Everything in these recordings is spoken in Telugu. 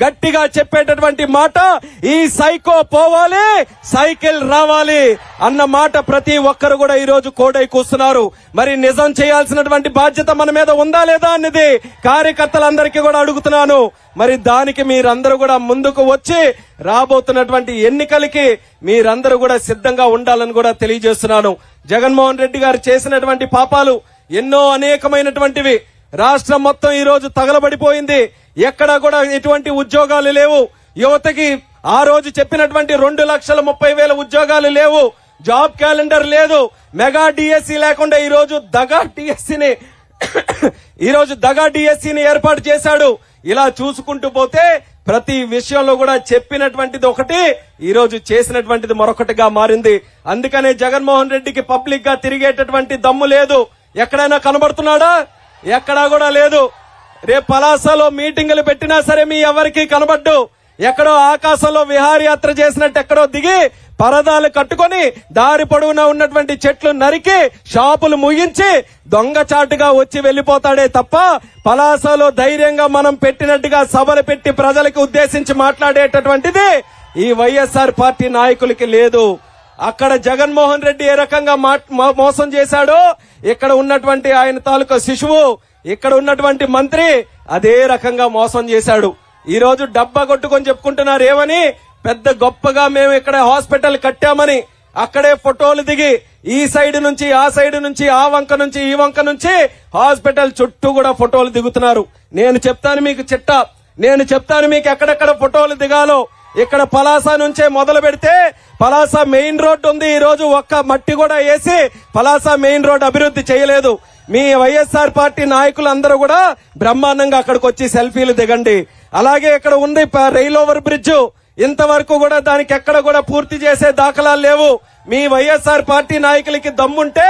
గట్టిగా చెప్పేటటువంటి మాట, ఈ సైకో పోవాలి, సైకిల్ రావాలి అన్న మాట ప్రతి ఒక్కరు కూడా ఈ రోజు కోడై కూస్తున్నారు. మరి నిజం చేయాల్సినటువంటి బాధ్యత మన మీద ఉందా లేదా అన్నది కార్యకర్తలందరికీ కూడా అడుగుతున్నాను. మరి దానికి మీరందరూ కూడా ముందుకు వచ్చి రాబోతున్నటువంటి ఎన్నికలకి మీరందరూ కూడా సిద్ధంగా ఉండాలని కూడా తెలియజేస్తున్నాను. జగన్మోహన్ రెడ్డి గారు చేసినటువంటి పాపాలు ఎన్నో అనేకమైనటువంటివి. రాష్ట్రం మొత్తం ఈ రోజు తగలబడిపోయింది. ఎక్కడా కూడా ఎటువంటి ఉద్యోగాలు లేవు. యువతకి ఆ రోజు చెప్పినటువంటి 2,30,000 ఉద్యోగాలు లేవు. జాబ్ క్యాలెండర్ లేదు. మెగా డిఎస్సి లేకుండా ఈ రోజు దగా డిఎస్సిని ఏర్పాటు చేశాడు. ఇలా చూసుకుంటూ పోతే ప్రతి విషయంలో కూడా చెప్పినటువంటిది ఒకటి, ఈ రోజు చేసినటువంటిది మరొకటిగా మారింది. అందుకనే జగన్మోహన్ రెడ్డికి పబ్లిక్ గా తిరిగేటటువంటి దమ్ము లేదు. ఎక్కడైనా కనబడుతున్నాడా? ఎక్కడా కూడా లేదు. రేపు పలాసలో మీటింగులు పెట్టినా సరే మీ ఎవరికి కనబడ్డు. ఎక్కడో ఆకాశంలో విహారయాత్ర చేసినట్టు ఎక్కడో దిగి పరదాలు కట్టుకొని దారి పొడవునా ఉన్నటువంటి చెట్లు నరికి షాపులు ముగించి దొంగచాటుగా వచ్చి వెళ్లిపోతాడే తప్ప పలాసలో ధైర్యంగా మనం పెట్టినట్టుగా సభలు పెట్టి ప్రజలకు ఉద్దేశించి మాట్లాడేటటువంటిది ఈ వైఎస్ఆర్ పార్టీ నాయకులకి లేదు. అక్కడ జగన్మోహన్ రెడ్డి ఏ రకంగా మోసం చేశాడో ఇక్కడ ఉన్నటువంటి ఆయన తాలూకా శిశువు, ఇక్కడ ఉన్నటువంటి మంత్రి అదే రకంగా మోసం చేశాడు. ఈ రోజు డబ్బా కొట్టుకొని చెప్పుకుంటున్నారు ఏమని, పెద్ద గొప్పగా మేము ఇక్కడ హాస్పిటల్ కట్టామని. అక్కడే ఫోటోలు దిగి ఈ సైడ్ నుంచి ఆ సైడ్ నుంచి ఆ వంక నుంచి ఈ వంక నుంచి హాస్పిటల్ చుట్టూ కూడా ఫోటోలు దిగుతున్నారు. నేను చెప్తాను మీకు చిట్టా, నేను చెప్తాను మీకు ఎక్కడెక్కడ ఫోటోలు దిగాలో. ఇక్కడ పలాస నుంచే మొదలు పెడితే పలాస మెయిన్ రోడ్ ఉంది. ఈ రోజు ఒక్క మట్టి కూడా వేసి పలాస మెయిన్ రోడ్ అభివృద్ధి చేయలేదు. మీ వైఎస్ఆర్ పార్టీ నాయకులందరూ కూడా బ్రహ్మాండంగా అక్కడికి వచ్చి సెల్ఫీలు దిగండి. అలాగే ఇక్కడ ఉంది రైల్ ఓవర్ బ్రిడ్జ్, ఇంతవరకు కూడా దానికి ఎక్కడ కూడా పూర్తి చేసే దాఖలాలు లేవు. మీ వైఎస్ఆర్ పార్టీ నాయకులకి దమ్ముంటే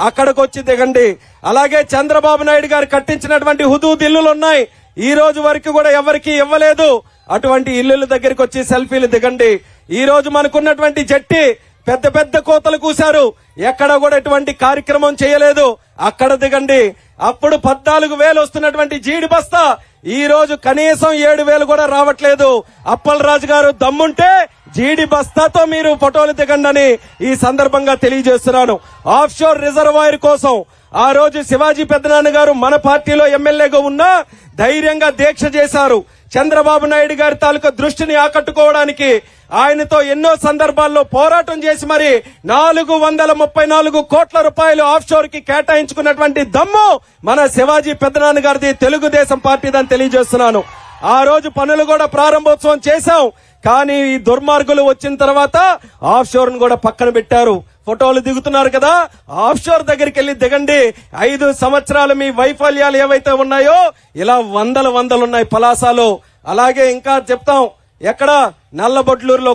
అక్కడికి వచ్చి దిగండి. అలాగే చంద్రబాబు నాయుడు గారు కట్టించినటువంటి హుదూద్ ఇల్లులు ఉన్నాయి, ఈ రోజు వరకు కూడా ఎవరికి ఇవ్వలేదు. అటువంటి ఇల్లుల దగ్గరికి వచ్చి సెల్ఫీలు దిగండి. ఈ రోజు మనకున్నటువంటి జట్టి పెద్ద పెద్ద కోతలు కూశారు, ఎక్కడ కూడా ఎటువంటి కార్యక్రమం చేయలేదు. అక్కడ దిగండి. అప్పుడు 14,000 వస్తున్నటువంటి జీడి బస్తా ఈ రోజు కనీసం 7,000 కూడా రావట్లేదు. అప్పలరాజు గారు దమ్ముంటే జీడి బస్తాతో మీరు ఫోటోలు దిగండి అని ఈ సందర్భంగా తెలియజేస్తున్నాను. ఆఫ్ షోర్ రిజర్వాయర్ కోసం ఆ రోజు శివాజీ పెద్దనాన్న గారు మన పార్టీలో ఎమ్మెల్యేగా ఉన్నా ధైర్యంగా దీక్ష చేశారు. చంద్రబాబు నాయుడు గారి తాలూకా దృష్టిని ఆకట్టుకోవడానికి ఆయనతో ఎన్నో సందర్భాల్లో పోరాటం చేసి మరి 434 కోట్ల రూపాయలు ఆఫ్ షోర్ కి కేటాయించుకున్నటువంటి దమ్ము మన శివాజీ పెద్దనాన్న గారిది, తెలుగుదేశం పార్టీదని తెలియజేస్తున్నాను. ఆ రోజు పనులు కూడా ప్రారంభోత్సవం చేశాం. కానీ ఈ దుర్మార్గులు వచ్చిన తర్వాత ఆఫ్ షోర్ ను కూడా పక్కన పెట్టారు. ఫోటోలు దిగుతున్నారు కదా, ఆఫ్ షోర్ దగ్గరికి వెళ్లి దిగండి. 5 సంవత్సరాలు మీ వైఫల్యాలు ఏవైతే ఉన్నాయో ఇలా వందలు ఉన్నాయి పలాసలో. అలాగే ఇంకా చెప్తాం, ఎక్కడ నల్లబొడ్లూరులో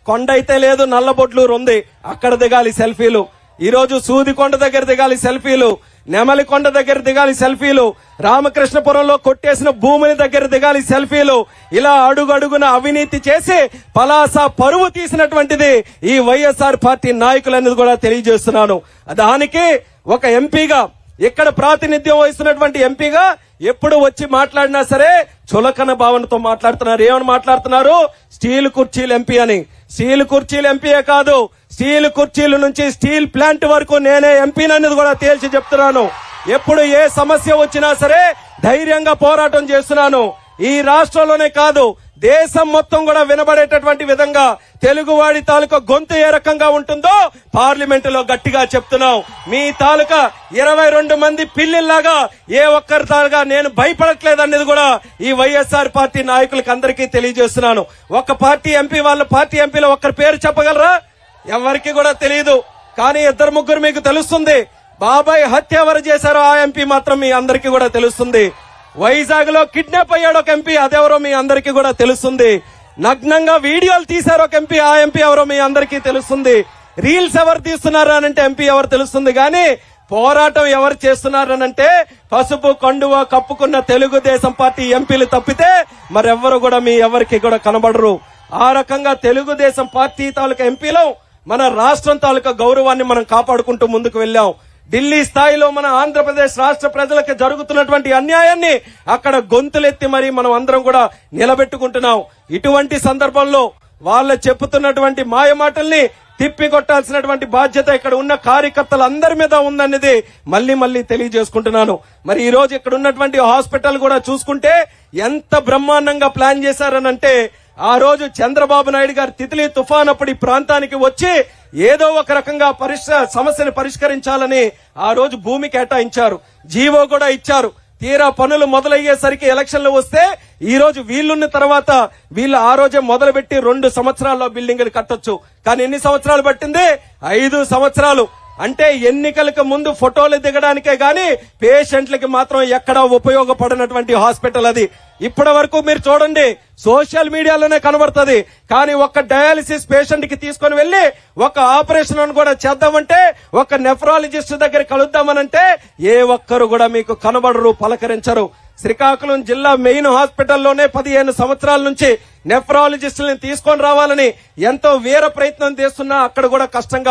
కొండ అయితే లేదు, నల్లబొడ్లూరు ఉంది, అక్కడ దిగాలి సెల్ఫీలు. ఈ రోజు సూదికొండ దగ్గర దిగాలి సెల్ఫీలు, నెమలికొండ దగ్గర దిగాలి సెల్ఫీలు, రామకృష్ణపురంలో కొట్టేసిన భూమిని దగ్గర దిగాలి సెల్ఫీలు. ఇలా అడుగడుగున అవినీతి చేసి పలాస పరువు తీసినటువంటిది ఈ వైఎస్ఆర్ పార్టీ నాయకులనేది కూడా తెలియజేస్తున్నాను. దానికి ఒక ఎంపీగా, ఇక్కడ ప్రాతినిధ్యం వహిస్తున్నటువంటి ఎంపీగా ఎప్పుడు వచ్చి మాట్లాడినా సరే చులకన భావనతో మాట్లాడుతున్నారు. ఏమని మాట్లాడుతున్నారు? స్టీల్ కుర్చీలు ఎంపీ అని. స్టీల్ కుర్చీలు ఎంపీయే కాదు, స్టీల్ కుర్చీల నుంచి స్టీల్ ప్లాంట్ వరకు నేనే ఎంపీననేది కూడా తేల్చి చెప్తున్నాను. ఎప్పుడు ఏ సమస్య వచ్చినా సరే ధైర్యంగా పోరాటం చేస్తున్నాను. ఈ రాష్ట్రంలోనే కాదు, దేశం మొత్తం కూడా వినబడేటటువంటి విధంగా తెలుగువాడి తాలూకా గొంతు ఏ రకంగా ఉంటుందో పార్లమెంటులో గట్టిగా చెప్తున్నాం. మీ తాలూకా 22 మంది పిల్లిల్లాగా ఏ ఒక్కరి తాలుగా నేను భయపడట్లేదనేది కూడా ఈ వైఎస్ఆర్ పార్టీ నాయకులకు అందరికీ తెలియజేస్తున్నాను. ఒక పార్టీ ఎంపీ, వాళ్ళ పార్టీ ఎంపీలో ఒక్కరి పేరు చెప్పగలరా? ఎవరికి కూడా తెలియదు. కానీ 2-3 మీకు తెలుస్తుంది. బాబాయ్ హత్య ఎవరు చేశారో ఆ ఎంపీ మాత్రం మీ అందరికీ కూడా తెలుస్తుంది. వైజాగ్ లో కిడ్నాప్ అయ్యాడు ఒక ఎంపీ, అదెవరో మీ అందరికీ కూడా తెలుస్తుంది. నగ్నంగా వీడియోలు తీశారు ఒక ఎంపీ, ఆ ఎంపీ ఎవరో మీ అందరికీ తెలుస్తుంది. రీల్స్ ఎవరు తీస్తున్నారు అనంటే ఎంపీ ఎవరు తెలుస్తుంది. కానీ పోరాటం ఎవరు చేస్తున్నారనంటే పసుపు కండువ కప్పుకున్న తెలుగుదేశం పార్టీ ఎంపీలు తప్పితే మరెవ్వరు కూడా మీ ఎవరికి కూడా కనబడరు. ఆ రకంగా తెలుగుదేశం పార్టీ తాలూకా ఎంపీలో మన రాష్ట్రం తాలూకా గౌరవాన్ని మనం కాపాడుకుంటూ ముందుకు వెళ్ళాం. ఢిల్లీ స్థాయిలో మన ఆంధ్రప్రదేశ్ రాష్ట్ర ప్రజలకు జరుగుతున్నటువంటి అన్యాయాన్ని అక్కడ గొంతులెత్తి మరి మనం అందరం కూడా నిలబెట్టుకుంటున్నాం. ఇటువంటి సందర్భంలో వాళ్ళ చెప్పుతున్నటువంటి మాయ మాటల్ని తిప్పికొట్టాల్సినటువంటి బాధ్యత ఇక్కడ ఉన్న కార్యకర్తలందరి మీద ఉందనేది మళ్ళీ తెలియజేసుకుంటున్నాను. మరి ఈ రోజు ఇక్కడ ఉన్నటువంటి హాస్పిటల్ కూడా చూసుకుంటే ఎంత బ్రహ్మాండంగా ప్లాన్ చేశారనంటే, ఆ రోజు చంద్రబాబు నాయుడు గారు తిత్లీ తుఫాన్ అప్పుడు ఈ ప్రాంతానికి వచ్చి ఏదో ఒక రకంగా సమస్యను పరిష్కరించాలని ఆ రోజు భూమి కేటాయించారు, జీవో కూడా ఇచ్చారు. తీరా పనులు మొదలయ్యేసరికి ఎలక్షన్లు వస్తే ఈ రోజు వీళ్ళున్న తర్వాత వీళ్ళు ఆ రోజే మొదలుపెట్టి 2 సంవత్సరాల్లో బిల్డింగులు కట్టొచ్చు. కానీ ఎన్ని సంవత్సరాలు పట్టింది? 5 సంవత్సరాలు. అంటే ఎన్నికలకు ముందు ఫోటోలు దిగడానికే గాని పేషెంట్లకి మాత్రం ఎక్కడా ఉపయోగపడినటువంటి హాస్పిటల్ అది. ఇప్పటి వరకు మీరు చూడండి, సోషల్ మీడియాలోనే కనబడుతుంది. కానీ ఒక డయాలిసిస్ పేషెంట్ కి తీసుకొని వెళ్లి ఒక ఆపరేషన్ కూడా చేద్దామంటే, ఒక నెఫ్రాలజిస్ట్ దగ్గర కలుద్దామనంటే ఏ ఒక్కరు కూడా మీకు కనబడరు, పలకరించరు. శ్రీకాకుళం జిల్లా మెయిన్ హాస్పిటల్లోనే 15 సంవత్సరాల నుంచి నెఫ్రాలజిస్టులను తీసుకొని రావాలని ఎంతో వీర ప్రయత్నం చేస్తున్నా అక్కడ కూడా కష్టంగా